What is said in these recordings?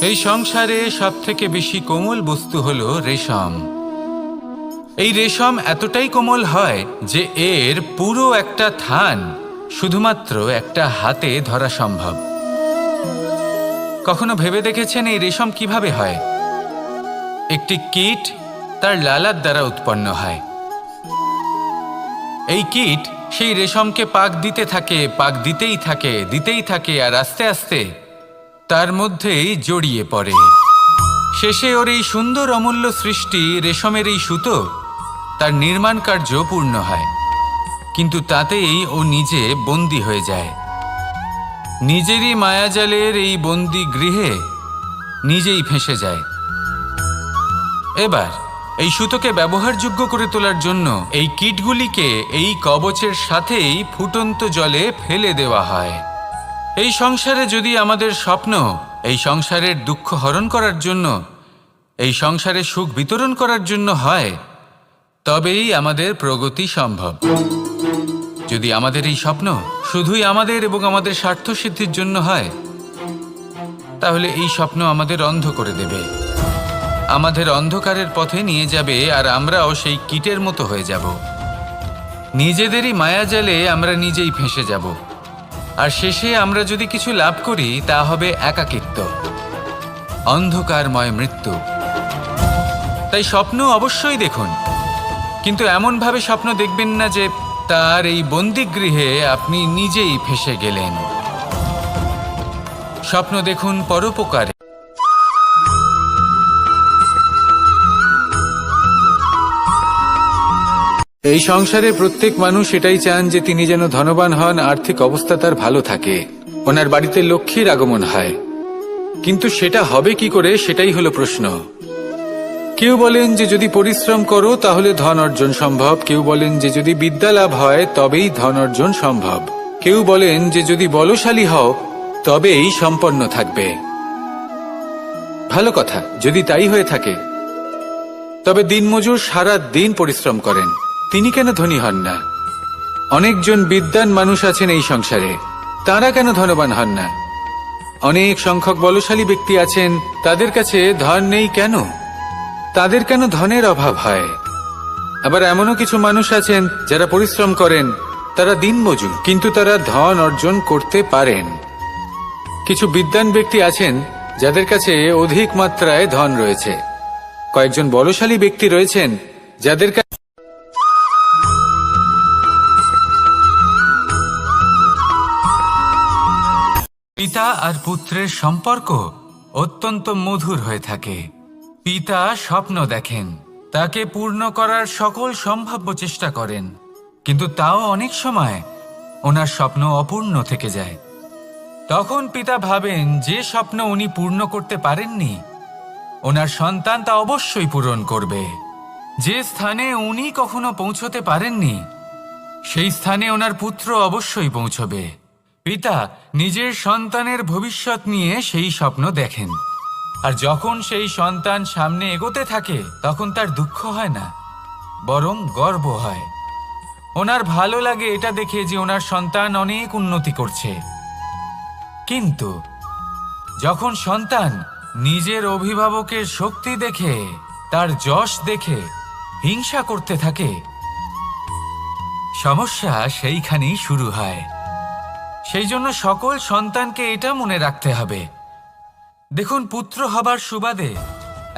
এই সংসারে সবথেকে বেশি কোমল বস্তু হলো রেশম। এই রেশম এতটাই কোমল হয় যে এর পুরো একটা থান শুধুমাত্র একটা হাতে ধরা সম্ভব। কখনো ভেবে দেখেছেন এই রেশম কিভাবে হয়? একটি কীট তার লালার দ্বারা উৎপন্ন হয়। এই কীট সেই রেশমকে পাক দিতে থাকে, পাক দিতেই থাকে আর আস্তে আস্তে তার মধ্যেই জড়িয়ে পড়ে। শেষে ওর এই সুন্দর অমূল্য সৃষ্টি রেশমের এই সুতো তার নির্মাণ কার্য পূর্ণ হয়, কিন্তু তাতেই ও নিজে বন্দী হয়ে যায়। নিজেরই মায়াজালের এই বন্দী গৃহে নিজেই ফেঁসে যায়। এবার এই সুতোকে ব্যবহারযোগ্য করে তোলার জন্য এই কীটগুলিকে এই কবচের সাথেই ফুটন্ত জলে ফেলে দেওয়া হয়। এই সংসারে যদি আমাদের স্বপ্ন এই সংসারের দুঃখ হরণ করার জন্য, এই সংসারে সুখ বিতরণ করার জন্য হয়, তবেই আমাদের প্রগতি সম্ভব। যদি আমাদের এই স্বপ্ন শুধুই আমাদের এবং আমাদের স্বার্থ সিদ্ধির জন্য হয়, তাহলে এই স্বপ্ন আমাদের অন্ধ করে দেবে, আমাদের অন্ধকারের পথে নিয়ে যাবে, আর আমরাও সেই কীটের মতো হয়ে যাব। নিজেদেরই মায়াজালে আমরা নিজেই ফেঁসে যাব, আর শেষে আমরা যদি কিছু লাভ করি তা হবে একাকিত্ব, অন্ধকারময় মৃত্যু। তাই স্বপ্ন অবশ্যই দেখুন, কিন্তু এমনভাবে স্বপ্ন দেখবেন না যে তার এই বন্দিগৃহে আপনি নিজেই ফেঁসে গেলেন। স্বপ্ন দেখুন পরোপকারে। এই সংসারে প্রত্যেক মানুষ এটাই চান যে তিনি যেন ধনবান হন, আর্থিক অবস্থা তার ভালো থাকে, ওনার বাড়িতে লক্ষ্মীর আগমন হয়। কিন্তু সেটা হবে কি করে, সেটাই হলো প্রশ্ন। কেউ বলেন যে যদি পরিশ্রম করো তাহলে ধন অর্জন সম্ভব, কেউ বলেন যে যদি বিদ্যা লাভ হয় তবেই ধন অর্জন সম্ভব, কেউ বলেন যে যদি বলশালী হও তবেই সম্পন্ন থাকবে। ভালো কথা, যদি তাই হয়ে থাকে, তবে দিনমজুর সারা দিন পরিশ্রম করেন, তিনি কেন ধনী হন না? অনেকজন বিদ্বান মানুষ আছেন এই সংসারে, তারা কেন ধনবান হন না? অনেক সংখ্যক বলশালী ব্যক্তি আছেন, তাদের কাছে ধন নেই কেন? তাদের কেন ধনের অভাব হয়? আবার এমনও কিছু মানুষ আছেন যারা পরিশ্রম করেন, তারা দিনমজুর, কিন্তু তারা ধন অর্জন করতে পারেন। কিছু বিদ্বান ব্যক্তি আছেন যাদের কাছে অধিক মাত্রায় ধন রয়েছে, কয়েকজন বলশালী ব্যক্তি রয়েছেন যাদের কাছে পিতা আর পুত্রের সম্পর্ক অত্যন্ত মধুর হয়ে থাকে। পিতা স্বপ্ন দেখেন, তাকে পূর্ণ করার সকল সম্ভাব্য চেষ্টা করেন, কিন্তু তাও অনেক সময় ওনার স্বপ্ন অপূর্ণ থেকে যায়। তখন পিতা ভাবেন যে স্বপ্ন উনি পূর্ণ করতে পারেননি, ওনার সন্তান তা অবশ্যই পূরণ করবে। যে স্থানে উনি কখনো পৌঁছতে পারেননি, সেই স্থানে ওনার পুত্র অবশ্যই পৌঁছবে। পিতা নিজের সন্তানের ভবিষ্যৎ নিয়ে সেই স্বপ্ন দেখেন, আর যখন সেই সন্তান সামনে এগোতে থাকে তখন তার দুঃখ হয় না, বরং গর্ব হয়। ওনার ভালো লাগে এটা দেখে যে ওনার সন্তান অনেক উন্নতি করছে। কিন্তু যখন সন্তান নিজের অভিভাবকের শক্তি দেখে, তার যশ দেখে হিংসা করতে থাকে, সমস্যা সেইখানেই শুরু হয়। সেই জন্য সকল সন্তানকে এটা মনে রাখতে হবে, দেখুন, পুত্র হবার সুবাদে,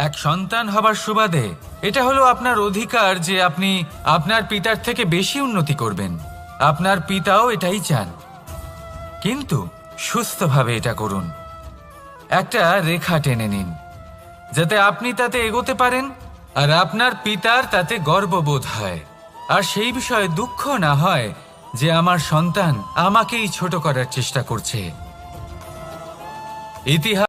এক সন্তান হবার সুবাদে এটা হলো আপনার অধিকার যে আপনি আপনার পিতার থেকে বেশি উন্নতি করবেন। আপনার পিতাও এটাই চান, কিন্তু সুস্থভাবে এটা করুন। একটা রেখা টেনে নিন যাতে আপনি তাতে এগোতে পারেন আর আপনার পিতার তাতে গর্ববোধ হয়, আর সেই বিষয়ে দুঃখ না হয় যে আমার সন্তান আমাকেই ছোট করার চেষ্টা করছে। ইতিহাস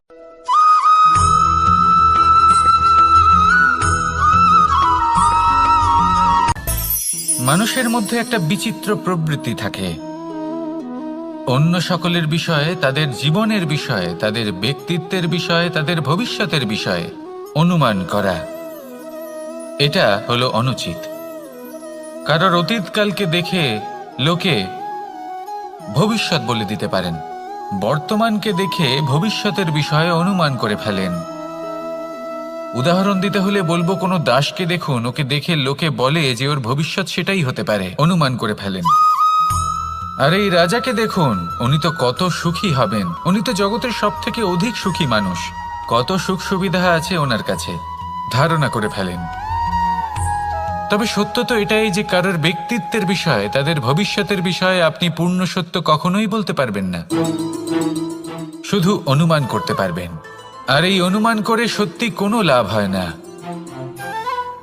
মানুষের মধ্যে একটা বিচিত্র প্রবৃত্তি থাকে, অন্য সকলের বিষয়ে, তাদের জীবনের বিষয়ে, তাদের ব্যক্তিত্বের বিষয়ে, তাদের ভবিষ্যতের বিষয়ে অনুমান করা। এটা হলো অনুচিত। কারোর অতীতকালকে দেখে লোকে ভবিষ্যৎ বলে দিতে পারেন, বর্তমানকে দেখে ভবিষ্যতের বিষয়ে অনুমান করে ফেলেন। উদাহরণ দিতে হলে বলবো, কোনো দাসকে দেখুন, ওকে দেখে লোকে বলে যে ওর ভবিষ্যৎ সেটাই হতে পারে, অনুমান করে ফেলেন। আর এই রাজাকে দেখুন, উনি তো কত সুখী হবেন, উনি তো জগতের সব থেকে অধিক সুখী মানুষ, কত সুখ সুবিধা আছে ওনার কাছে, ধারণা করে ফেলেন। তবে সত্য তো এটাই যে কারোর ব্যক্তিত্বের বিষয়ে, তাদের ভবিষ্যতের বিষয়ে আপনি পূর্ণ সত্য কখনোই বলতে পারবেন না, শুধু অনুমান করতে পারবেন। আর এই অনুমান করে সত্যি কোনো লাভ হয় না,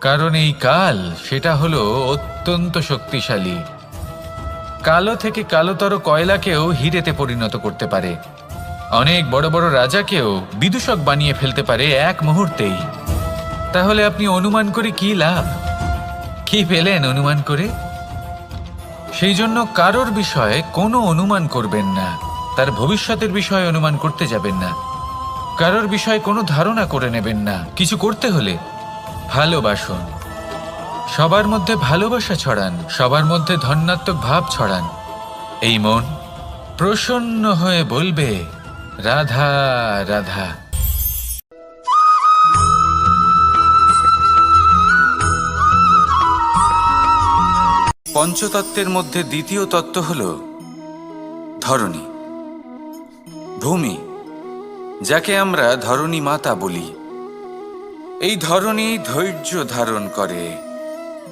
কারণ এই কাল সেটা হলো অত্যন্ত শক্তিশালী। কালো থেকে কালোতর কয়লাকেও হিরেতে পরিণত করতে পারে, অনেক বড় বড় রাজাকেও বিদূষক বানিয়ে ফেলতে পারে এক মুহূর্তেই। তাহলে আপনি অনুমান করে কি লাভ? কি পেলেন অনুমান করে? সেই জন্য কারোর বিষয়ে কোনো অনুমান করবেন না, তার ভবিষ্যতের বিষয়ে অনুমান করতে যাবেন না, কারোর বিষয়ে কোনো ধারণা করে নেবেন না। কিছু করতে হলে ভালোবাসুন, সবার মধ্যে ভালোবাসা ছড়ান, সবার মধ্যে ধন্যাত্মক ভাব ছড়ান। এই মন প্রসন্ন হয়ে বলবে, রাধা রাধা। পঞ্চতত্ত্বের মধ্যে দ্বিতীয় তত্ত্ব হল ধরণী, ভূমি, যাকে আমরা ধরণী মাতা বলি। এই ধরণী ধৈর্য ধারণ করে,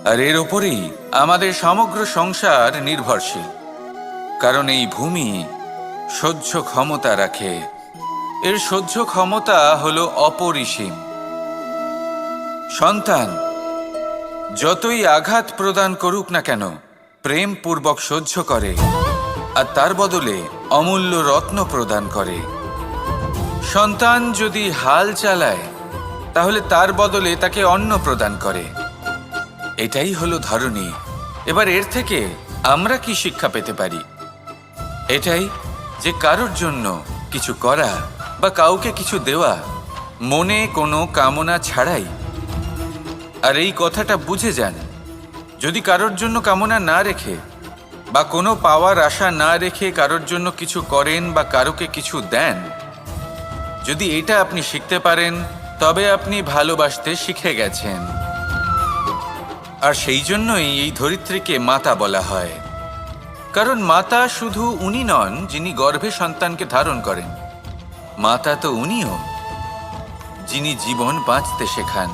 আর এর ওপরেই আমাদের সমগ্র সংসার নির্ভরশীল। কারণ এই ভূমি সহ্য ক্ষমতা রাখে, এর সহ্য ক্ষমতা হলো অপরিসীম। সন্তান যতই আঘাত প্রদান করুক না কেন, প্রেম পূর্বক সহ্য করে, আর তার বদলে অমূল্য রত্ন প্রদান করে। সন্তান যদি হাল চালায়, তাহলে তার বদলে তাকে অন্ন প্রদান করে। এটাই হলো ধরণী। এবার এর থেকে আমরা কি শিক্ষা পেতে পারি? এটাই যে কারোর জন্য কিছু করা বা কাউকে কিছু দেওয়া মনে কোনো কামনা ছাড়াই। আর এই কথাটা বুঝে যান, যদি কারোর জন্য কামনা না রেখে বা কোনো পাওয়ার আশা না রেখে কারোর জন্য কিছু করেন বা কারোকে কিছু দেন, যদি এটা আপনি শিখতে পারেন, তবে আপনি ভালোবাসতে শিখে গেছেন। আর সেই জন্যই এই ধরিত্রীকে মাতা বলা হয়। কারণ মাতা শুধু উনি নন যিনি গর্ভে সন্তানকে ধারণ করেন, মাতা তো উনিও যিনি জীবন বাঁচতে শেখান,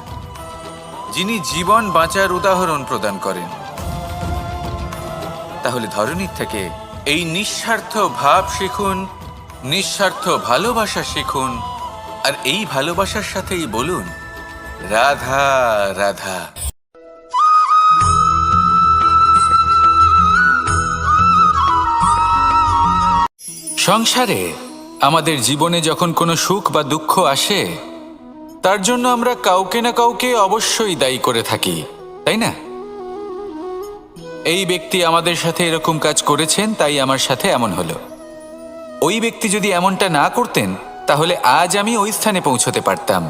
যিনি জীবন বাঁচার উদাহরণ প্রদান করেন। তাহলে ধরণীর থেকে এই নিঃস্বার্থ ভাব শিখুন, নিঃস্বার্থ ভালোবাসা শিখুন, আর এই ভালোবাসার সাথেই বলুন, রাধা রাধা। সংসারে আমাদের জীবনে যখন কোনো সুখ বা দুঃখ আসে, তার জন্য আমরা কাউকে না কাউকে অবশ্যই দায়ী করে থাকি, তাই না? এই ব্যক্তি আমাদের সাথে এরকম কাজ করেছেন, তাই আমার সাথে এমন হলো। ওই ব্যক্তি যদি এমনটা না করতেন, তাহলে আজ আমি ওই স্থানে পৌঁছতে পারতাম।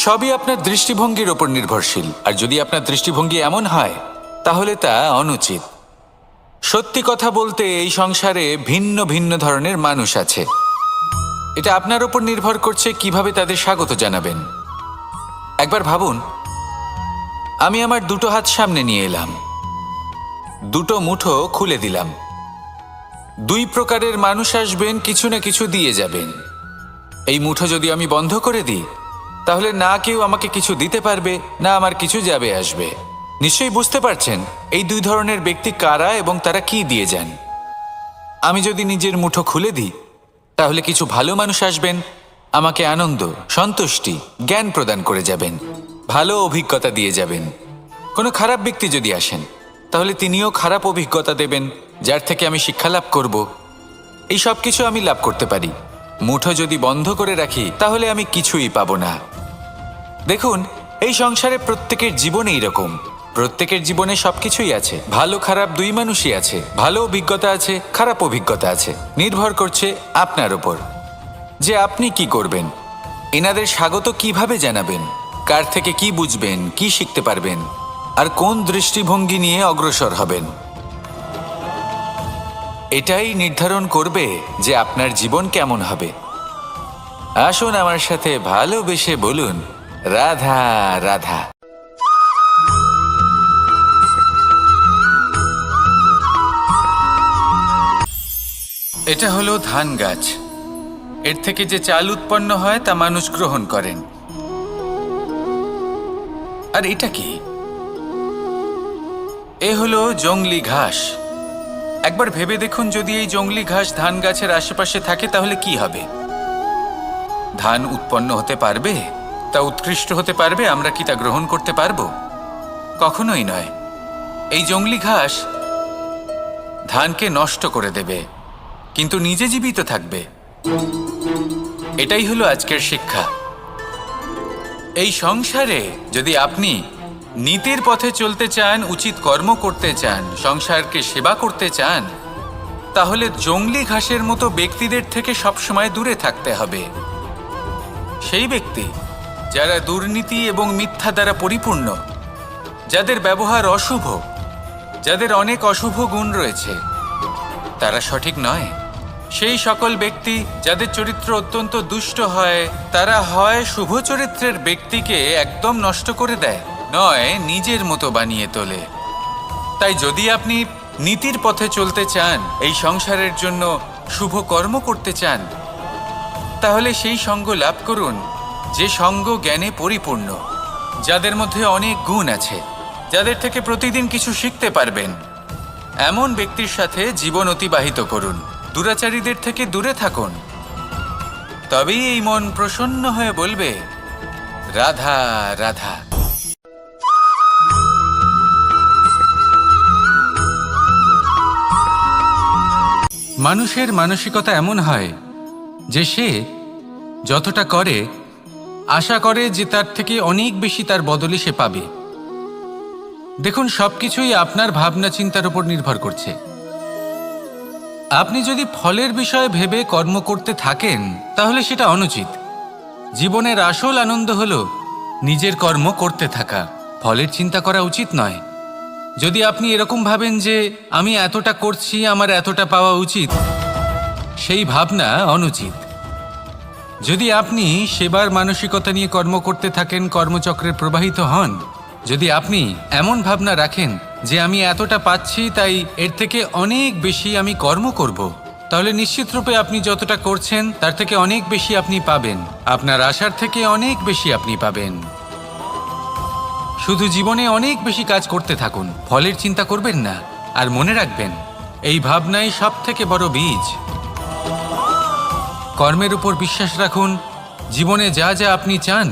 সবই আপনার দৃষ্টিভঙ্গির ওপর নির্ভরশীল। আর যদি আপনার দৃষ্টিভঙ্গি এমন হয়, তাহলে তা অনুচিত। সত্যি কথা বলতে, এই সংসারে ভিন্ন ভিন্ন ধরনের মানুষ আছে। এটা আপনার ওপর নির্ভর করছে কিভাবে তাদের স্বাগত জানাবেন। একবার ভাবুন, আমি আমার দুটো হাত সামনে নিয়ে এলাম, দুটো মুঠো খুলে দিলাম। দুই প্রকারের মানুষ আসবেন, কিছু না কিছু দিয়ে যাবেন। এই মুঠো যদি আমি বন্ধ করে দিই, তাহলে না কেউ আমাকে কিছু দিতে পারবে, না আমার কিছু যাবে আসবে। নিশ্চয়ই বুঝতে পারছেন এই দুই ধরনের ব্যক্তি কারা এবং তারা কি দিয়ে যান। আমি যদি নিজের মুঠো খুলে দিই, তাহলে কিছু ভালো মানুষ আসবেন, আমাকে আনন্দ, সন্তুষ্টি, জ্ঞান প্রদান করে যাবেন, ভালো অভিজ্ঞতা দিয়ে যাবেন। কোনো খারাপ ব্যক্তি যদি আসেন, তাহলে তিনিও খারাপ অভিজ্ঞতা দেবেন, যার থেকে আমি শিক্ষা লাভ করব। এই সব কিছু আমি লাভ করতে পারি। মুঠো যদি বন্ধ করে রাখি, তাহলে আমি কিছুই পাবো না। দেখুন, এই সংসারে প্রত্যেকের জীবনে এরকম, প্রত্যেকের জীবনে সবকিছুই আছে, ভালো খারাপ দুই মানুষই আছে, ভালো অভিজ্ঞতা আছে, খারাপ অভিজ্ঞতা আছে। নির্ভর করছে আপনার ওপর যে আপনি কি করবেন, এনাদের স্বাগত কিভাবে জানাবেন, কার থেকে কি বুঝবেন, কি শিখতে পারবেন। আর কোন দৃষ্টিভঙ্গি নিয়ে অগ্রসর হবেন। এটাই নির্ধারণ করবে যে আপনার জীবন কেমন হবে। আসুন আমার সাথে ভালোবেসে বলুন, রাধা রাধা। এটা হলো ধান গাছ। এর থেকে যে চাল উৎপন্ন হয় তা মানুষ গ্রহণ করেন। আর এটা কি? এ হলো জংলি ঘাস। একবার ভেবে দেখুন, যদি এই জংলি ঘাস ধান গাছের আশেপাশে থাকে তাহলে কি হবে? ধান উৎপন্ন হতে পারবে? তা উৎকৃষ্ট হতে পারবে? আমরা কি তা গ্রহণ করতে পারবো? কখনোই নয়। এই জংলি ঘাস ধানকে নষ্ট করে দেবে, কিন্তু নিজে জীবিত থাকবে। এটাই হলো আজকের শিক্ষা। এই সংসারে যদি আপনি নীতির পথে চলতে চান, উচিত কর্ম করতে চান, সংসারকে সেবা করতে চান, তাহলে জংলি ঘাসের মতো ব্যক্তিদের থেকে সবসময় দূরে থাকতে হবে। সেই ব্যক্তি যারা দুর্নীতি এবং মিথ্যা দ্বারা পরিপূর্ণ, যাদের ব্যবহার অশুভ, যাদের অনেক অশুভ গুণ রয়েছে, তারা সঠিক নয়। সেই সকল ব্যক্তি যাদের চরিত্র অত্যন্ত দুষ্ট হয়, তারা হয় শুভ চরিত্রের ব্যক্তিকে একদম নষ্ট করে দেয়, নয় নিজের মতো বানিয়ে তোলে। তাই যদি আপনি নীতির পথে চলতে চান, এই সংসারের জন্য শুভ কর্ম করতে চান, তাহলে সেই সঙ্গ লাভ করুন যে সঙ্গ জ্ঞানে পরিপূর্ণ, যাদের মধ্যে অনেক গুণ আছে, যাদের থেকে প্রতিদিন কিছু শিখতে পারবেন। এমন ব্যক্তির সাথে জীবন অতিবাহিত করুন। দুরাচারীদের থেকে দূরে থাকুন। তবেই এই মন প্রসন্ন হয়ে বলবে, রাধা রাধা। মানুষের মানসিকতা এমন হয় যে সে যতটা করে আশা করে যে তার থেকে অনেক বেশি তার বদলে সে পাবে। দেখুন, সবকিছুই আপনার ভাবনা চিন্তার উপর নির্ভর করছে। আপনি যদি ফলের বিষয়ে ভেবে কর্ম করতে থাকেন তাহলে সেটা অনুচিত। জীবনের আসল আনন্দ হলো নিজের কর্ম করতে থাকা, ফলের চিন্তা করা উচিত নয়। যদি আপনি এরকম ভাবেন যে আমি এতটা করছি, আমার এতটা পাওয়া উচিত, সেই ভাবনা অনুচিত। যদি আপনি সেবার মানসিকতা নিয়ে কর্ম করতে থাকেন, কর্মচক্রে প্রবাহিত হন, যদি আপনি এমন ভাবনা রাখেন যে আমি এতটা পাচ্ছি তাই এর থেকে অনেক বেশি আমি কর্ম করব, তাহলে নিশ্চিতরূপে আপনি যতটা করছেন তার থেকে অনেক বেশি আপনি পাবেন। আপনার আশার থেকে অনেক বেশি আপনি পাবেন। শুধু জীবনে অনেক বেশি কাজ করতে থাকুন, ফলের চিন্তা করবেন না। আর মনে রাখবেন, এই ভাবনাই সব থেকে বড় বীজ। কর্মের উপর বিশ্বাস রাখুন। জীবনে যা যা আপনি চান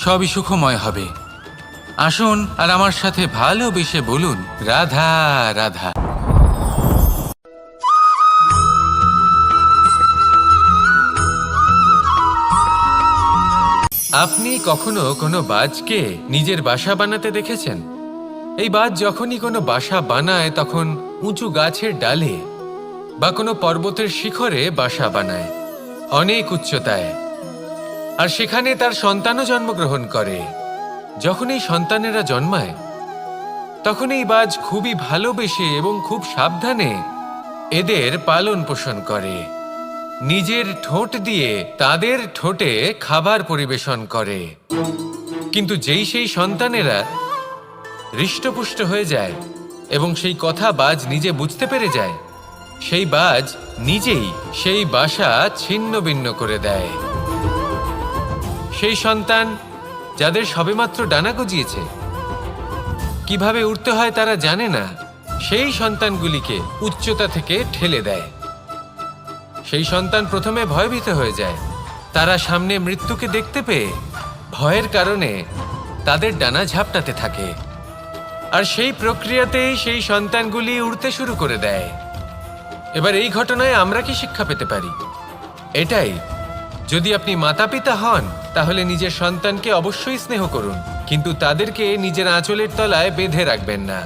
সবই সুখময় হবে। আসুন আর আমার সাথে ভালোবেসে বলুন, রাধা রাধা। আপনি কখনো কোনো বাজকে নিজের বাসা বানাতে দেখেছেন? এই বাজ যখনই কোনো বাসা বানায় তখন উঁচু গাছের ডালে বা কোনো পর্বতের শিখরে বাসা বানায়, অনেক উচ্চতায়। আর সেখানে তার সন্তানও জন্মগ্রহণ করে। যখন এই সন্তানেরা জন্মায় তখন এই বাজ খুবই ভালোবেসে এবং খুব সাবধানে এদের পালন পোষণ করে। নিজের ঠোঁট দিয়ে তাদের ঠোঁটে খাবার পরিবেশন করে। কিন্তু যেই সেই সন্তানেরা হৃষ্টপুষ্ট হয়ে যায় এবং সেই কথা বাজ নিজে বুঝতে পেরে যায়, সেই বাজ নিজেই সেই বাসা ছিন্ন ভিন্ন করে দেয়। সেই সন্তান যাদের সবেমাত্র ডানা গজিয়েছে, কিভাবে উড়তে হয় তারা জানে না, সেই সন্তানগুলিকে উচ্চতা থেকে ঠেলে দেয়। সেই সন্তান প্রথমে ভয়ভীত হয়ে যায়। তারা সামনে মৃত্যুকে দেখতে পেয়ে ভয়ের কারণে তাদের ডানা ঝাপটাতে থাকে। আর সেই প্রক্রিয়াতেই সেই সন্তানগুলি উড়তে শুরু করে দেয়। এবার এই ঘটনায় আমরা কি শিক্ষা পেতে পারি? এটাই, যদি আপনি মাতা পিতা হন তাহলে নিজের সন্তানকে অবশ্যই স্নেহ করুন, কিন্তু তাদেরকে নিজের আঁচলের তলায় বেঁধে রাখবেন না।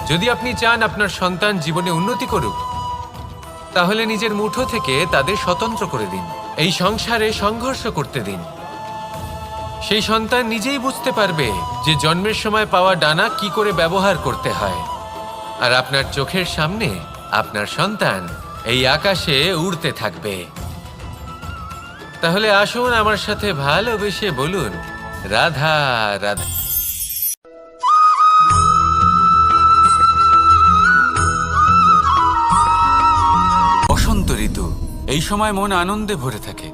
যদি আপনি চান আপনার সন্তান জীবনে উন্নতি করুক, তাহলে নিজের মুঠো থেকে তাদের স্বতন্ত্র করে দিন। এই সংসারে সংঘর্ষ করতে দিন। সেই সন্তান নিজেই বুঝতে পারবে যে জন্মের সময় পাওয়া ডানা কি করে ব্যবহার করতে হয়। আর আপনার চোখের সামনে আপনার সন্তান এই আকাশে উড়তে থাকবে। তাহলে আসুন আমার সাথে ভালোবেসে বলুন, রাধা রাধা। বসন্ত ঋতু, এই সময় মন আনন্দে ভরে থাকে।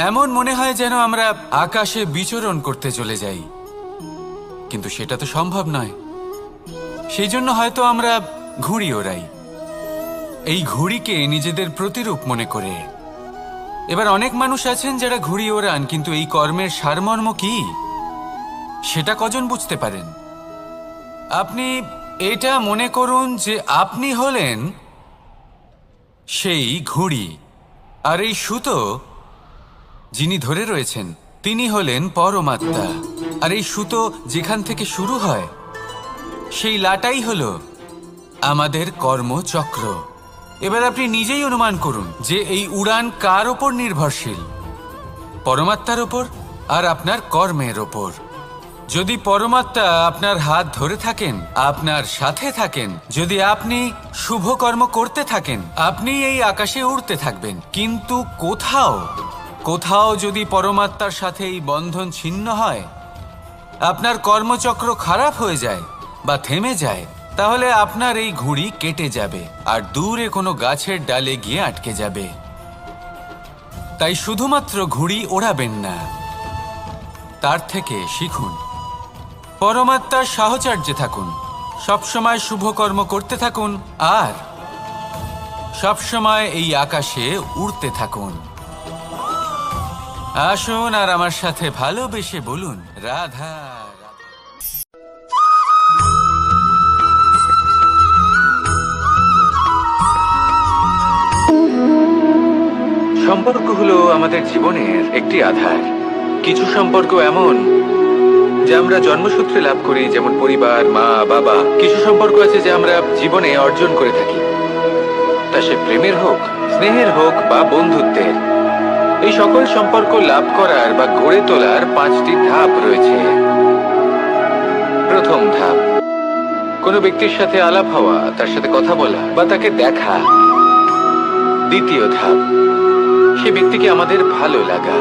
এমন মনে হয় যেন আমরা আকাশে বিচরণ করতে চলে যাই, কিন্তু সেটা তো সম্ভব নয়। সেই জন্য হয়তো আমরা ঘুড়ি ওড়াই, এই ঘুড়িকে নিজেদের প্রতিরূপ মনে করে। এবার অনেক মানুষ আছেন যারা ঘুড়ি ওড়ান, কিন্তু এই কর্মের সারমর্ম কি সেটা কজন বুঝতে পারেন? আপনি এটা মনে করুন যে আপনি হলেন সেই ঘুড়ি, আর এই সুতো যিনি ধরে রয়েছেন তিনি হলেন পরমাত্মা। আর এই সুতো যেখান থেকে শুরু হয় সেই লাটাই হলো আমাদের কর্মচক্র। এবার আপনি নিজেই অনুমান করুন যে এই উড়ান কার ওপর নির্ভরশীল? পরমাত্মার ওপর আর আপনার কর্মের ওপর। যদি পরমাত্মা আপনার হাত ধরে থাকেন, আপনার সাথে থাকেন, যদি আপনি শুভ কর্ম করতে থাকেন, আপনি এই আকাশে উড়তে থাকবেন। কিন্তু কোথাও কোথাও যদি পরমাত্মার সাথে এই বন্ধন ছিন্ন হয়, আপনার কর্মচক্র খারাপ হয়ে যায় বা থেমে যায়, তাহলে আপনার এই ঘুড়ি কেটে যাবে আর দূরে কোনো গাছের ডালে গিয়ে আটকে যাবে। তাই শুধুমাত্র ঘুড়ি ওড়াবেন না, তার থেকে শিখুন, পরমাত্মার সাহচর্যে থাকুন, সবসময় শুভ কর্ম করতে থাকুন আর সবসময় এই আকাশে উড়তে থাকুন। আসুন আর আমার সাথে ভালোবেসে বলুন, রাধা রাধা। সম্পর্ক হলো আমাদের জীবনের একটি আধার। কিছু সম্পর্ক এমন যা আমরা জন্মসূত্রে লাভ করি, যেমন পরিবার, মা, বাবা। কিছু সম্পর্ক আছে যা আমরা জীবনে অর্জন করে থাকি, তা সে প্রেমের হোক, স্নেহের হোক বা বন্ধুত্বের। এই সকল সম্পর্ক লাভ করার বা গড়ে তোলার 5টি ধাপ রয়েছে। প্রথম ধাপ, কোনো ব্যক্তির সাথে আলাপ হওয়া, তার সাথে কথা বলা বা তাকে দেখা। দ্বিতীয় ধাপ, সে ব্যক্তিকে আমাদের ভালো লাগা।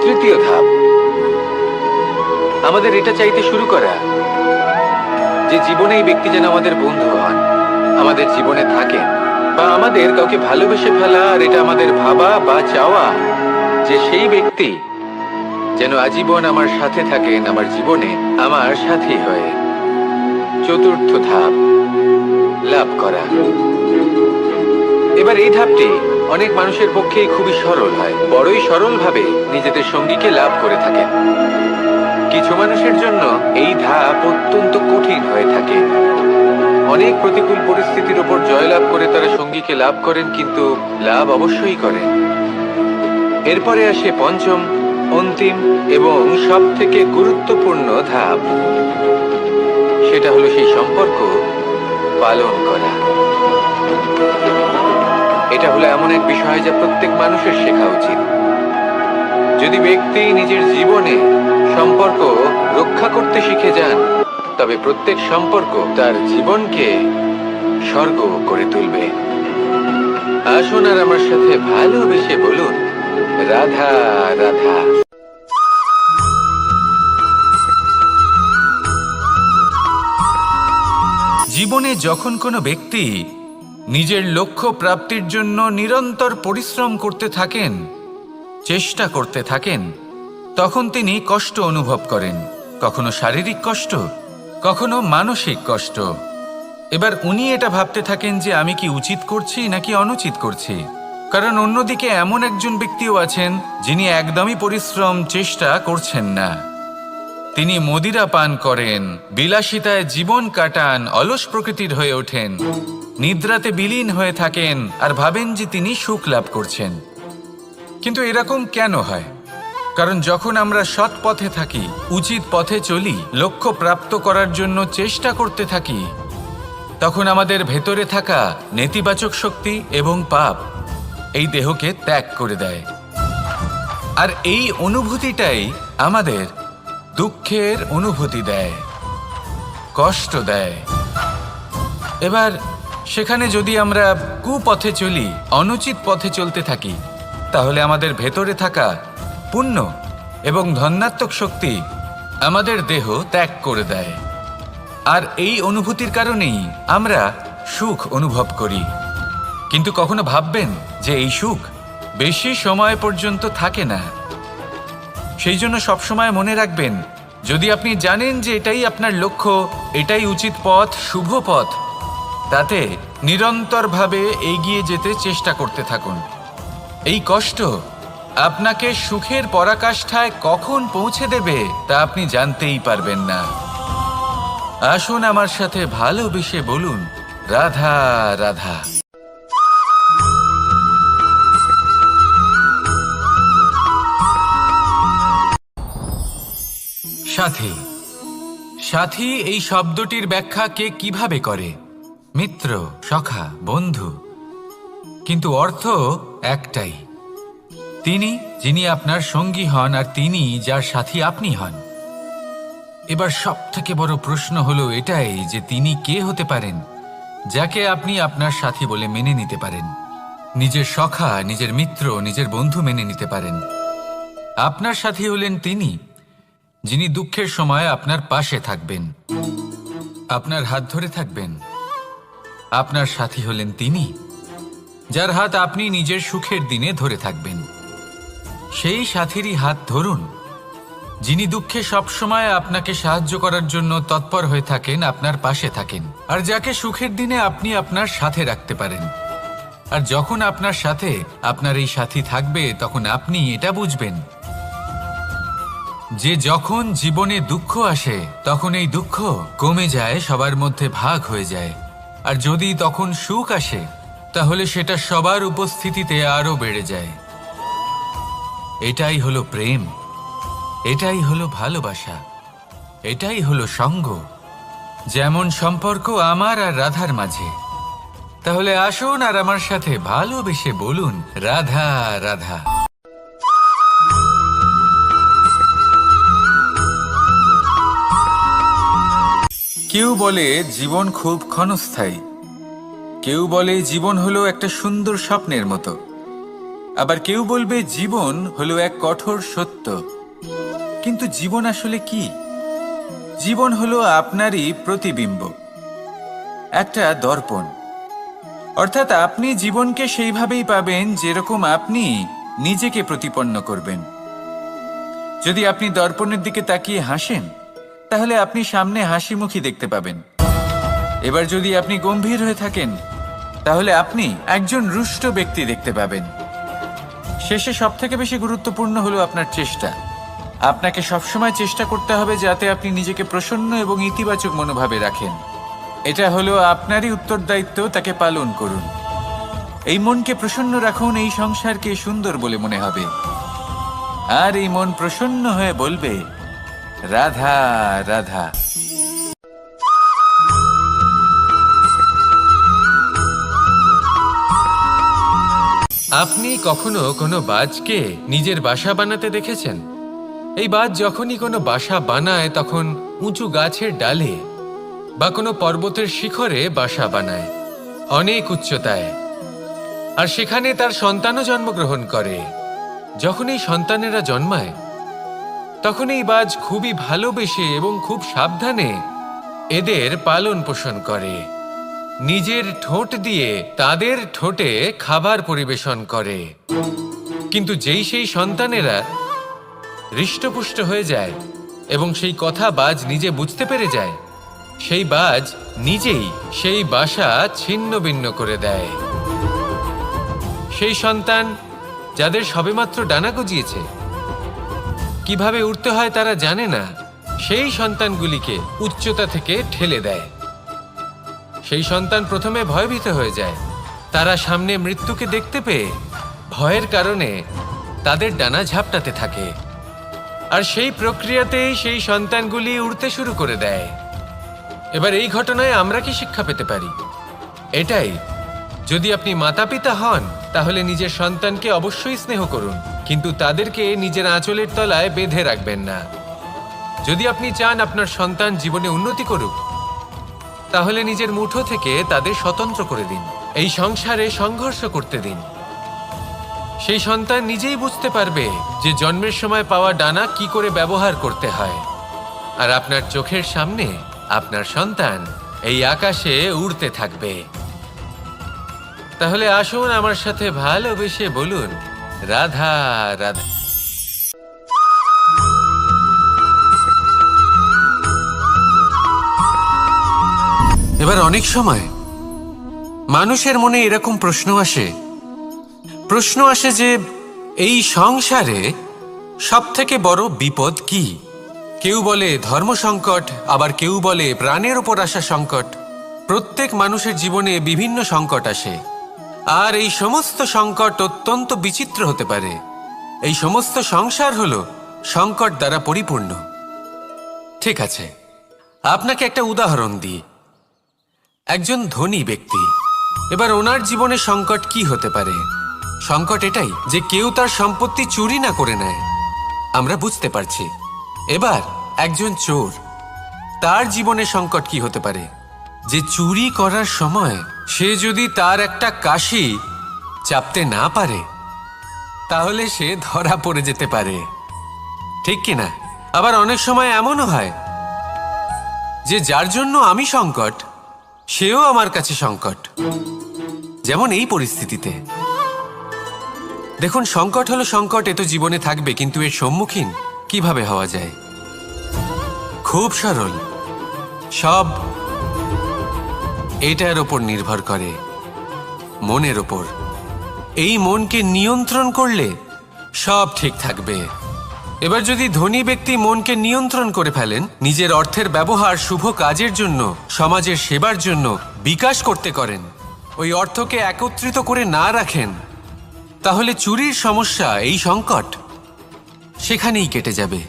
তৃতীয় ধাপ, আমাদের এটা চাইতে শুরু করা যে জীবনে এই ব্যক্তি যেন আমাদের বন্ধু হন, আমাদের জীবনে থাকেন, বা আমাদের কাউকে ভালোবেসে ফেলা আর এটা আমাদের ভাবা বা চাওয়া যে সেই ব্যক্তি যেন আজীবন আমার সাথে থাকেন, আমার জীবনে আমার সাথী হয়ে। চতুর্থ ধাপ, লাভ করা। এবার এই ধাপটি অনেক মানুষের পক্ষেই খুবই সরল হয়, বড়ই সরলভাবে নিজেদের সঙ্গীকে লাভ করে থাকেন। কিছু মানুষের জন্য এই ধাপ অত্যন্ত কঠিন হয়ে থাকে। অনেক প্রতিকূল পরিস্থিতির উপর জয়লাভ করে তারা সঙ্গীকে লাভ করেন, কিন্তু লাভ অবশ্যই করেন। এরপরে আসে পঞ্চম, অন্তিম এবং সব থেকে গুরুত্বপূর্ণ ধাপ। সেটা হলো সেই সম্পর্ক পালন করা। এটা হলো এমন এক বিষয় যা প্রত্যেক মানুষের শেখা উচিত। যদি ব্যক্তি নিজের জীবনে সম্পর্ক রক্ষা করতে শিখে যান, তবে প্রত্যেক সম্পর্ক তার জীবনকে স্বর্গ করে তুলবে। আসুন আর আমার সাথে ভালোবেসে বলুন, রাধা রাধা। জীবনে যখন কোনো ব্যক্তি নিজের লক্ষ্য প্রাপ্তির জন্য নিরন্তর পরিশ্রম করতে থাকেন, চেষ্টা করতে থাকেন, তখন তিনি কষ্ট অনুভব করেন। কখনো শারীরিক কষ্ট, কখনো মানসিক কষ্ট। এবার উনি এটা ভাবতে থাকেন যে আমি কি উচিত করছি নাকি অনুচিত করছি। কারণ অন্যদিকে এমন একজন ব্যক্তিও আছেন যিনি একদমই পরিশ্রম চেষ্টা করছেন না। তিনি মদিরা পান করেন, বিলাসিতায় জীবন কাটান, অলস প্রকৃতির হয়ে ওঠেন, নিদ্রাতে বিলীন হয়ে থাকেন আর ভাবেন যে তিনি সুখ লাভ করছেন। কিন্তু এরকম কেন হয়? কারণ যখন আমরা সৎ পথে থাকি, উচিত পথে চলি, লক্ষ্য প্রাপ্ত করার জন্য চেষ্টা করতে থাকি, তখন আমাদের ভেতরে থাকা নেতিবাচক শক্তি এবং পাপ এই দেহকে ত্যাগ করে দেয়। আর এই অনুভূতিটাই আমাদের দুঃখের অনুভূতি দেয়, কষ্ট দেয়। এবার সেখানে যদি আমরা কুপথে চলি, অনুচিত পথে চলতে থাকি, তাহলে আমাদের ভেতরে থাকা পুণ্য এবং ধনাত্মক শক্তি আমাদের দেহ ত্যাগ করে দেয়। আর এই অনুভূতির কারণেই আমরা সুখ অনুভব করি। কিন্তু কখনো ভাববেন যে এই সুখ বেশি সময় পর্যন্ত থাকে না। সেই জন্য সবসময় মনে রাখবেন, যদি আপনি জানেন যে এটাই আপনার লক্ষ্য, এটাই উচিত পথ, শুভ পথ, তাতে নিরন্তরভাবে এগিয়ে যেতে চেষ্টা করতে থাকুন। এই কষ্ট আপনাকে সুখের পরাকাষ্ঠায় কখন পৌঁছে দেবে তা আপনি জানতেই পারবেন না। আসুন আমার সাথে ভালোবেসে বলুন, রাধা রাধা। সাথী। সাথী এই শব্দটির ব্যাখ্যা কে কিভাবে করে? মিত্র, সখা, বন্ধু। কিন্তু অর্থ একটাই, তিনি যিনি আপনার সঙ্গী হন আর তিনি যার সাথী আপনি হন। এবার সব থেকে বড় প্রশ্ন হলো এটাই যে তিনি কে হতে পারেন যাকে আপনি আপনার সাথী বলে মেনে নিতে পারেন, নিজের সখা, নিজের মিত্র, নিজের বন্ধু মেনে নিতে পারেন। আপনার সাথী হলেন তিনি যিনি দুঃখের সময় আপনার পাশে থাকবেন, আপনার হাত ধরে থাকবেন। আপনার সাথী হলেন তিনি যার হাত আপনি নিজের সুখের দিনে ধরে থাকবেন। সেই সাথীরই হাত ধরুন যিনি দুঃখে সবসময় আপনাকে সাহায্য করার জন্য তৎপর হয়ে থাকেন, আপনার পাশে থাকেন, আর যাকে সুখের দিনে আপনি আপনার সাথে রাখতে পারেন। আর যখন আপনার সাথে আপনার এই সাথী থাকবে, তখন আপনি এটা বুঝবেন যে যখন জীবনে দুঃখ আসে তখন এই দুঃখ কমে যায়, সবার মধ্যে ভাগ হয়ে যায়। আর যদি তখন সুখ আসে তাহলে সেটা সবার উপস্থিতিতে আরো বেড়ে যায়। এটাই হলো প্রেম, এটাই হলো ভালোবাসা, এটাই হলো সঙ্গ। যেমন সম্পর্ক আমার আর রাধার মাঝে। তাহলে আসুন আর আমার সাথে ভালোবেসে বলুন, রাধা রাধা। কেউ বলে জীবন খুব ক্ষণস্থায়ী, কেউ বলে জীবন হলো একটা সুন্দর স্বপ্নের মতো, আবার কেউ বলবে জীবন হলো এক কঠোর সত্য। কিন্তু জীবন আসলে কি? জীবন হলো আপনারই প্রতিবিম্ব, একটা দর্পণ। অর্থাৎ আপনি জীবনকে সেইভাবেই পাবেন যেরকম আপনি নিজেকে প্রতিপন্ন করবেন। যদি আপনি দর্পণের দিকে তাকিয়ে হাসেন, তাহলে আপনি সামনে হাসি মুখী দেখতে পাবেন। এবার যদি আপনি গম্ভীর হয়ে থাকেন, তাহলে আপনি একজন রুষ্ট ব্যক্তি দেখতে পাবেন। শেষে সবথেকে বেশি গুরুত্বপূর্ণ হলো আপনার চেষ্টা। আপনাকে সবসময় চেষ্টা করতে হবে যাতে আপনি নিজেকে প্রসন্ন এবং ইতিবাচক মনোভাবে রাখেন। এটা হলো আপনারই উত্তরদায়িত্ব, তাকে পালন করুন। এই মনকে প্রসন্ন রাখুন, এই সংসারকে সুন্দর বলে মনে হবে। আর এই মন প্রসন্ন হয়ে বলবে, রাধা রাধা। আপনি কখনো কোনো বাজকে নিজের বাসা বানাতে দেখেছেন? এই বাজ যখনই কোনো বাসা বানায় তখন উঁচু গাছের ডালে বা কোনো পর্বতের শিখরে বাসা বানায়, অনেক উচ্চতায়। আর সেখানে তার সন্তানও জন্মগ্রহণ করে। যখন এই সন্তানেরা জন্মায় তখন এই বাজ খুবই ভালোবেসে এবং খুব সাবধানে এদের পালন পোষণ করে। নিজের ঠোঁট দিয়ে তাদের ঠোঁটে খাবার পরিবেশন করে। কিন্তু যেই সেই সন্তানেরা হৃষ্টপুষ্ট হয়ে যায় এবং সেই কথা বাজ নিজে বুঝতে পেরে যায়, সেই বাজ নিজেই সেই বাসা ছিন্ন ভিন্ন করে দেয়। সেই সন্তান যাদের সবেমাত্র ডানা গজিয়েছে, কিভাবে উঠতে হয় তারা জানে না, সেই সন্তানগুলিকে উচ্চতা থেকে ঠেলে দেয়। সেই সন্তান প্রথমে ভয়ভীত হয়ে যায়। তারা সামনে মৃত্যুকে দেখতে পেয়ে ভয়ের কারণে তাদের ডানা ঝাপটাতে থাকে। আর সেই প্রক্রিয়াতেই সেই সন্তানগুলি উড়তে শুরু করে দেয়। এবার এই ঘটনায় আমরা কি শিক্ষা পেতে পারি? এটাই, যদি আপনি মাতা পিতা হন তাহলে নিজের সন্তানকে অবশ্যই স্নেহ করুন। কিন্তু তাদেরকে নিজের আঁচলের তলায় বেঁধে রাখবেন না। যদি আপনি চান আপনার সন্তান জীবনে উন্নতি করুক, তাহলে নিজের মুঠো থেকে তাদের স্বতন্ত্র করে দিন। এই সংসারে সংঘর্ষ করতে দিন। সেই সন্তান নিজেই বুঝতে পারবে যে জন্মের সময় পাওয়া ডানা কি করে ব্যবহার করতে হয়। আর আপনার চোখের সামনে আপনার সন্তান এই আকাশে উড়তে থাকবে। তাহলে আসুন আমার সাথে ভালোবেসে বলুন, রাধা রাধা। এবার অনেক সময় মানুষের মনে এরকম প্রশ্ন আসে যে এই সংসারে সবথেকে বড় বিপদ কি? কেউ বলে ধর্ম সংকট, আবার কেউ বলে প্রাণের উপর আসা সংকট। প্রত্যেক মানুষের জীবনে বিভিন্ন সংকট আসে, আর এই সমস্ত সংকট অত্যন্ত বিচিত্র হতে পারে। এই সমস্ত সংসার হলো সংকট দ্বারা পরিপূর্ণ। ঠিক আছে, আপনাকে একটা উদাহরণ দিই। একজন ধনী ব্যক্তি, এবার ওনার জীবনে সংকট কি হতে পারে? সংকট এটাই যে কেউ তার সম্পত্তি চুরি না করে নেয়, আমরা বুঝতে পারছি। এবার একজন চোর, তার জীবনে সংকট কি হতে পারে? যে চুরি করার সময় সে যদি তার একটা কাশি চাপতে না পারে, তাহলে সে ধরা পড়ে যেতে পারে, ঠিক কিনা? আবার অনেক সময় এমনও হয় যে যার জন্য আমি সংকট, সেও আমার কাছে সংকট। যেমন এই পরিস্থিতিতে দেখুন, সংকট হলো সংকট, এ তো জীবনে থাকবে, কিন্তু এর সম্মুখীন কিভাবে হওয়া যায়? খুব সরল। সব এটার ওপর নির্ভর করে, মনের ওপর। এই মনকে নিয়ন্ত্রণ করলে সব ঠিক থাকবে। এবার যদি ধনী ব্যক্তি মনকে নিয়ন্ত্রণ করে ফেলেন, নিজের অর্থের ব্যবহার শুভ কাজের জন্য, সমাজের সেবার জন্য বিকাশ করতে করেন, ওই অর্থকে একত্রিত করে না রাখেন, তাহলে চুরির সমস্যা, এই সংকট সেখানেই কেটে যাবে।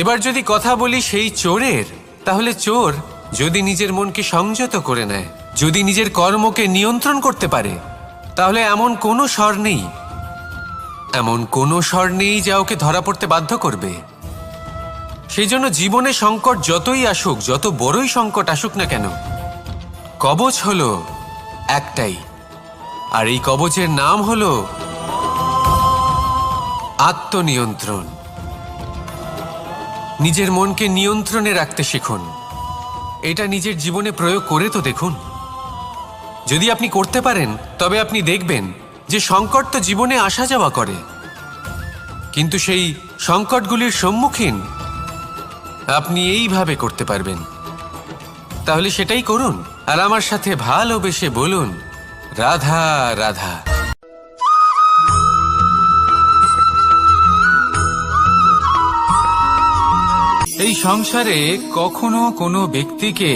এবার যদি কথা বলি সেই চোরের, তাহলে চোর যদি নিজের মনকে সংযত করে নেয়, যদি নিজের কর্মকে নিয়ন্ত্রণ করতে পারে, তাহলে এমন কোনো স্বর নেই যা ওকে ধরা পড়তে বাধ্য করবে। সেই জন্য জীবনে সংকট যতই আসুক, যত বড়ই সংকট আসুক না কেন, কবচ হলো একটাই, আর এই কবচের নাম হলো আত্মনিয়ন্ত্রণ। নিজের মনকে নিয়ন্ত্রণে রাখতে শিখুন। এটা নিজের জীবনে প্রয়োগ করে তো দেখুন। যদি আপনি করতে পারেন, তবে আপনি দেখবেন যে সংকট তো জীবনে আসা যাওয়া করে, কিন্তু সেই সংকটগুলির সম্মুখীন আপনি এইভাবে করতে পারবেন। তাহলে সেটাই করুন, আর আমার সাথে ভালোবেসে বলুন, রাধা রাধা। এই সংসারে কখনো কোনো ব্যক্তিকে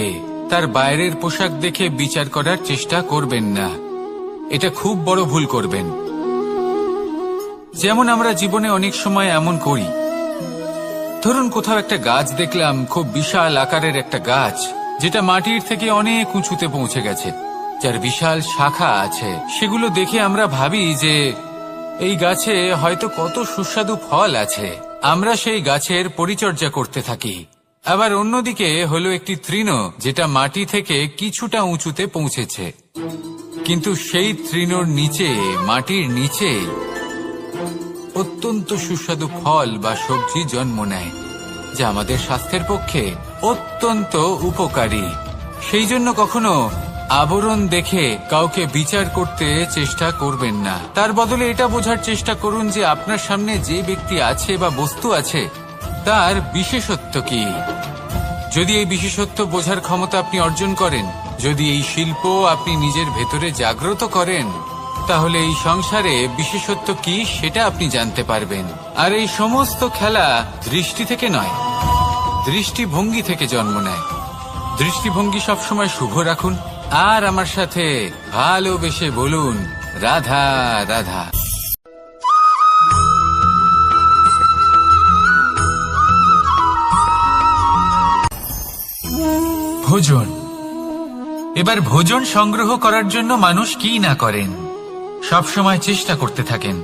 তার বাইরের পোশাক দেখে বিচার করার চেষ্টা করবেন না। এটা খুব বড় ভুল করবেন। যেমন আমরা জীবনে অনেক সময় এমন করি, ধরুন কোথাও একটা গাছ দেখলাম, খুব বিশাল আকারের একটা গাছ, যেটা মাটির থেকে অনেক উঁচুতে পৌঁছে গেছে, যার বিশাল শাখা আছে। সেগুলো দেখে আমরা ভাবি যে এই গাছে হয়তো কত সুস্বাদু ফল আছে। আমরা সেই গাছের পরিচর্যা করতে থাকি। আবার অন্যদিকে হলো একটি তৃণ, যেটা মাটি থেকে কিছুটা উঁচুতে পৌঁছেছে, কিন্তু সেই তৃণর নিচে, মাটির নিচে অত্যন্ত সুস্বাদু ফল বা সবজি জন্ম নেয়, যা আমাদের স্বাস্থ্যের পক্ষে অত্যন্ত উপকারী। সেই জন্য কখনো আবরণ দেখে কাউকে বিচার করতে চেষ্টা করবেন না। তার বদলে এটা বোঝার চেষ্টা করুন যে আপনার সামনে যে ব্যক্তি আছে বা বস্তু আছে, তার বিশেষত্ব কি। যদি এই বিশেষত্ব বোঝার ক্ষমতা আপনি অর্জন করেন, যদি এই শিল্প আপনি নিজের ভেতরে জাগ্রত করেন, তাহলে এই সংসারে বিশেষত্ব কি সেটা আপনি জানতে পারবেন। আর এই সমস্ত খেলা দৃষ্টি থেকে নয়, দৃষ্টিভঙ্গি থেকে জন্ম নেয়। দৃষ্টিভঙ্গি সবসময় শুভ রাখুন, আর আমার সাথে ভালোবেসে বলুন, রাধা রাধা। ভোজন। এবার ভোজন সংগ্রহ করার জন্য মানুষ কি না করেন, সব সময় চেষ্টা করতে থাকেন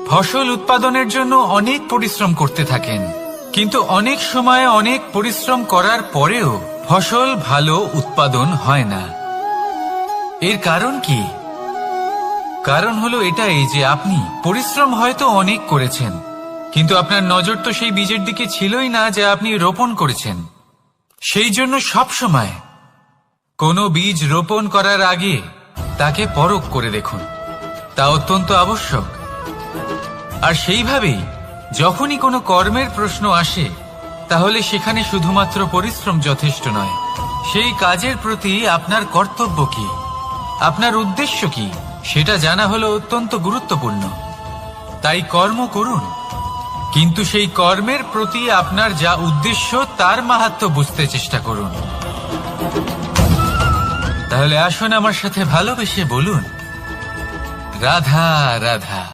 ফসল উৎপাদনের জন্য অনেক পরিশ্রম করতে থাকেন, কিন্তু অনেক সময় অনেক পরিশ্রম করার পরেও ফসল ভালো উৎপাদন হয় না। এর কারণ কি? কারণ হলো এটাই যে আপনি পরিশ্রম হয়তো অনেক করেছেন, কিন্তু আপনার নজর তো সেই বীজের দিকে ছিলই না যা আপনি রোপণ করেছেন। সেই জন্য সব সময় কোনো বীজ রোপণ করার আগে তাকে পরখ করে দেখুন, তা অত্যন্ত আবশ্যক। আর সেইভাবেই যখনই কোনো কর্মের প্রশ্ন আসে, তাহলে সেখানে শুধুমাত্র পরিশ্রম যথেষ্ট নয়, সেই কাজের প্রতি আপনার কর্তব্য কি, আপনার উদ্দেশ্য কি, সেটা জানা হলো অত্যন্ত গুরুত্বপূর্ণ। তাই কর্ম করুন, কিন্তু সেই কর্মের প্রতি আপনার যা উদ্দেশ্য তার মাহাত্ম্য বুঝতে চেষ্টা করুন। তাহলে আসুন আমার সাথে ভালোবেসে বলুন, রাধা রাধা।